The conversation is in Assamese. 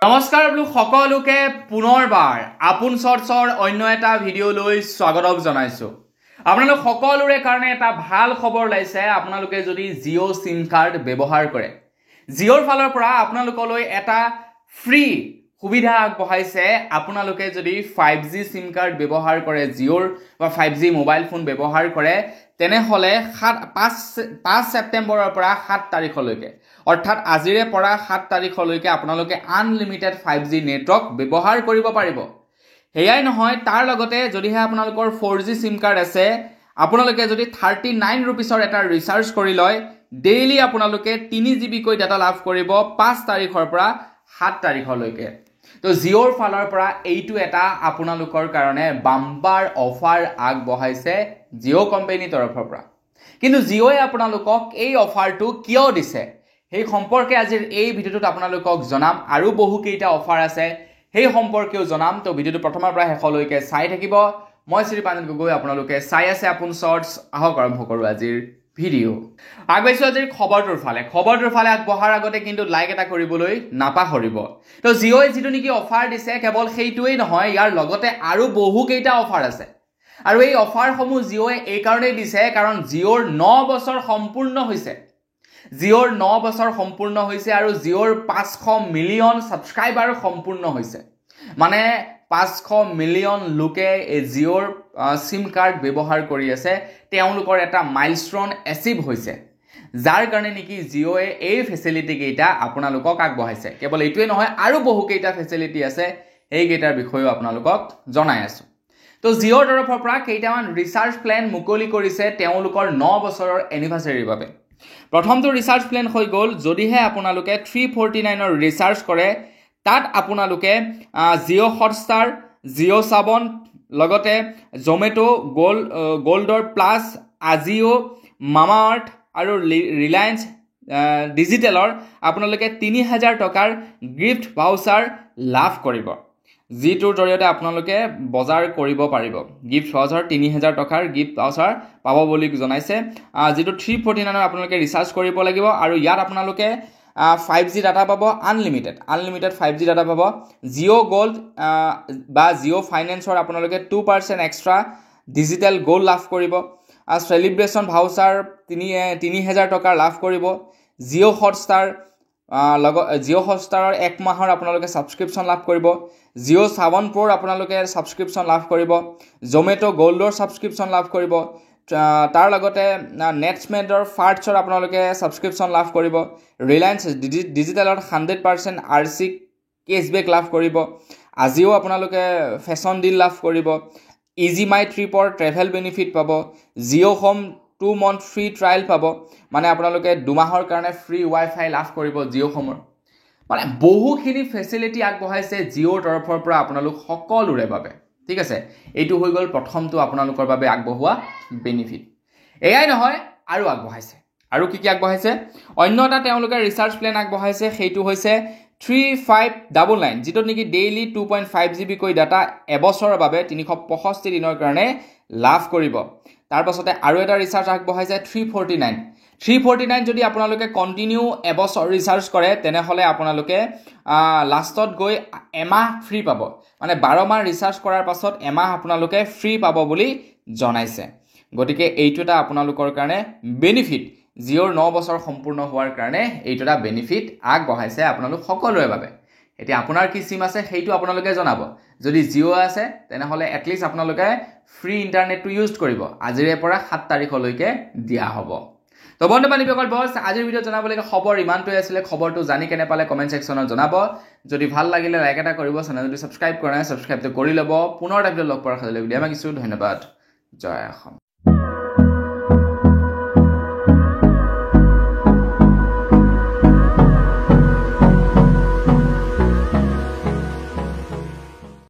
নমস্কাৰ বোলো সকলোকে পুনৰবাৰ আপোন চৰ্চৰ অন্য এটা ভিডিঅ'লৈ স্বাগতম জনাইছো। আপোনালোক সকলোৰে কাৰণে এটা ভাল খবৰ ওলাইছে। আপোনালোকে যদি জিঅ' সিম কাৰ্ড ব্যৱহাৰ কৰে, জিঅ'ৰ ফালৰ পৰা আপোনালোকলৈ এটা ফ্ৰী সুবিধা আগবঢ়াইছে। আপোনালোকে যদি 5G সিম কাৰ্ড ব্যৱহাৰ কৰে, জিঅ'ৰ বা 5G মোবাইল ফোন ব্যৱহাৰ কৰে, তেনেহলে 5 ছেপ্টেম্বৰৰ পৰা 7 তাৰিখলৈকে অৰ্থাৎ আজিৰে পৰা 7 তাৰিখলৈকে আপোনালোকে আনলিমিটেড 5G নেটৱৰ্ক ব্যৱহাৰ কৰিব পাৰিব। হেয়াই নহয়, তাৰ লগতে যদিহে আপোনালোকৰ 4G সিম কাৰ্ড আছে, আপোনালোকে যদি 39 ৰুপিছৰ এটা ৰিচাৰ্জ কৰি লয়, ডেইলি আপোনালোকে 3GB কৈ ডাটা লাভ কৰিব 5 তাৰিখৰ পৰা 7 তাৰিখলৈকে। তো জিঅ'ৰ ফালৰ পৰা এইটো এটা আপোনালোকৰ কাৰণে বাম্পাৰ অফাৰ আগবঢ়াইছে জিঅ' কোম্পানীৰ তৰফৰ পৰা। কিন্তু জিঅ'য়ে আপোনালোকক এই অফাৰটো কিয় দিছে সেই সম্পৰ্কে আজিৰ এই ভিডিঅ'টোত আপোনালোকক জনাম, আৰু বহু কেইটা অফাৰ আছে সেই সম্পৰ্কেও জনাম। তো ভিডিঅ'টো প্ৰথমৰ পৰা শেষলৈকে চাই থাকিব। মই শ্ৰী পাঞ্জল গগৈ, আপোনালোকে চাই আছে আপোন চৰ্টছ। আহক আৰম্ভ কৰোঁ আজিৰ ভিডিঅ'। আগবাঢ়িছোঁ আজিৰ খবৰটোৰ ফালে আগবঢ়াৰ আগতে কিন্তু লাইক এটা কৰিবলৈ নাপাহৰিব। তো জিঅ'য়ে যিটো নেকি অফাৰ দিছে, কেৱল সেইটোৱেই নহয়, ইয়াৰ লগতে আৰু বহু কেইটা অফাৰ আছে। আৰু এই অফাৰসমূহ জিঅ'য়ে এই কাৰণেই দিছে কাৰণ জিঅ'ৰ 9 বছৰ সম্পূৰ্ণ হৈছে। আৰু জিঅ'ৰ 500 মিলিয়ন ছাবস্ক্ৰাইবাৰ সম্পূৰ্ণ হৈছে। মানে 500 মিলিয়ন লোকে এই জিঅ'ৰ সিম কাৰ্ড ব্যৱহাৰ কৰি আছে। তেওঁলোকৰ এটা মাইলষ্টন এচিভ হৈছে, যাৰ কাৰণে নেকি জিঅ'য়ে এই ফেচিলিটি কেইটা আপোনালোকক আগবঢ়াইছে। কেৱল এইটোৱে নহয়, আৰু বহু কেইটা ফেচিলিটি আছে, সেইকেইটাৰ বিষয়েও আপোনালোকক জনাই আছো। তো জিঅ'ৰ তৰফৰ পৰা কেইটামান ৰিচাৰ্জ প্লেন মুকলি কৰিছে তেওঁলোকৰ 9 বছৰৰ এনিভাৰ্চাৰীৰ বাবে। প্ৰথমটো ৰিচাৰ্জ প্লেন হৈ গ'ল, যদিহে আপোনালোকে 349ৰ ৰিচাৰ্জ কৰে, তাত আপোনালোকে জিঅ' হটষ্টাৰ, জিঅ' সাৱন, লগতে জমেটো, গোল্ডৰ প্লাছ, আজিঅ', মামা আৰ্থ আৰু ৰিলায়েন্স ডিজিটেলৰ আপোনালোকে 3000 টকাৰ গিফ্ট ভাউচাৰ লাভ কৰিব, যিটোৰ জৰিয়তে আপোনালোকে বজাৰ কৰিব পাৰিব। গিফ্ট ভাউচাৰ 3000 টকাৰ গিফ্ট ভাউচাৰ পাব বুলি জনাইছে, যিটো 349ৰ আপোনালোকে ৰিচাৰ্জ কৰিব লাগিব। আৰু ইয়াত আপোনালোকে 5G ডাটা পাব, আনলিমিটেড 5G ডাটা পাব। জিঅ' গ'ল্ড বা জিঅ' ফাইনেন্সৰ আপোনালোকে 2% এক্সট্ৰা ডিজিটেল গ'ল্ড লাভ কৰিব। চেলিব্ৰেশ্যন ভাউচাৰ 3000 টকাৰ লাভ কৰিব। জিঅ' হটষ্টাৰৰ 1 মাহৰ আপোনালোকে ছাবস্ক্ৰিপশ্যন লাভ কৰিব। জিঅ' সাৱন প্ৰ' আপোনালোকে ছাবস্ক্ৰিপশ্যন লাভ কৰিব। জমেটো গ'ল্ডৰ ছাবস্ক্ৰিপশ্যন লাভ কৰিব। তাৰ লগতে নেটছমেডৰ ফাৰ্টছৰ আপোনালোকে ছাবস্ক্ৰিপশ্যন লাভ কৰিব। ৰিলায়েন্স ডিজিটেলত 100% RC কেছবেক লাভ কৰিব। আজিও আপোনালোকে ফেশ্বন ডিল লাভ কৰিব। ইজি মাই ট্ৰিপৰ ট্ৰেভেল বেনিফিট পাব। Jio' home 2 month free trial পাব, মানে আপোনালোকে 2 মাহৰ কাৰণে ফ্ৰী ৱাইফাই লাভ কৰিব জিঅ' হোমৰ। মানে বহুখিনি ফেচিলিটি আগবঢ়াইছে জিঅ'ৰ তৰফৰ পৰা আপোনালোক সকলোৰে বাবে। ঠিক আছে, এইটো হৈ গ'ল প্ৰথমটো আপোনালোকৰ বাবে আগবঢ়োৱা বেনিফিট। এয়াই নহয়, আৰু আগবঢ়াইছে। আৰু কি আগবঢ়াইছে? অন্য এটা তেওঁলোকে ৰিচাৰ্জ প্লেন আগবঢ়াইছে, সেইটো হৈছে 3599, যিটোত নেকি ডেইলি 2.5GB কৈ ডাটা এবছৰৰ বাবে 365 দিনৰ কাৰণে লাভ কৰিব। তাৰ পাছতে আৰু এটা ৰিচাৰ্জ আগবঢ়াইছে 349 যদি আপোনালোকে কণ্টিনিউ এবছৰ ৰিচাৰ্জ কৰে, তেনেহ'লে আপোনালোকে লাষ্টত গৈ এমাহ ফ্ৰী পাব। মানে 12 মাহ ৰিচাৰ্জ কৰাৰ পাছত এমাহ আপোনালোকে ফ্ৰী পাব বুলি জনাইছে। গতিকে এইটো এটা আপোনালোকৰ কাৰণে বেনিফিট। জিঅ'ৰ 9 বছৰ সম্পূৰ্ণ হোৱাৰ কাৰণে এইটো এটা বেনিফিট আগবঢ়াইছে আপোনালোক সকলোৰে বাবে। এতিয়া আপোনাৰ কি চিম আছে সেইটো আপোনালোকে জনাব। যদি জিঅ' আছে, তেনেহ'লে এটলিষ্ট আপোনালোকে ফ্ৰী ইণ্টাৰনেটটো ইউজ কৰিব। আজিৰে পৰা 7 তাৰিখলৈকে দিয়া হ'ব। তো বন্ধু বান্ধৱীসকল, বছ আজিৰ ভিডিঅ'ত জনাবলগীয়া খবৰ ইমানটোৱে আছিলে। খবৰটো জানি কেনে পালে কমেণ্ট ছেকশ্যনত জনাব। যদি ভাল লাগিলে লাইক এটা কৰিব, চেনেলটো ছাবস্ক্ৰাইব কৰা নাই ছাবস্ক্ৰাইবটো কৰি ল'ব। পুনৰ এটা ভিডিঅ'ত লগ পোৱাৰ সাজলৈ উলিয়াই মাগিছোঁ। ধন্যবাদ। জয় অসম।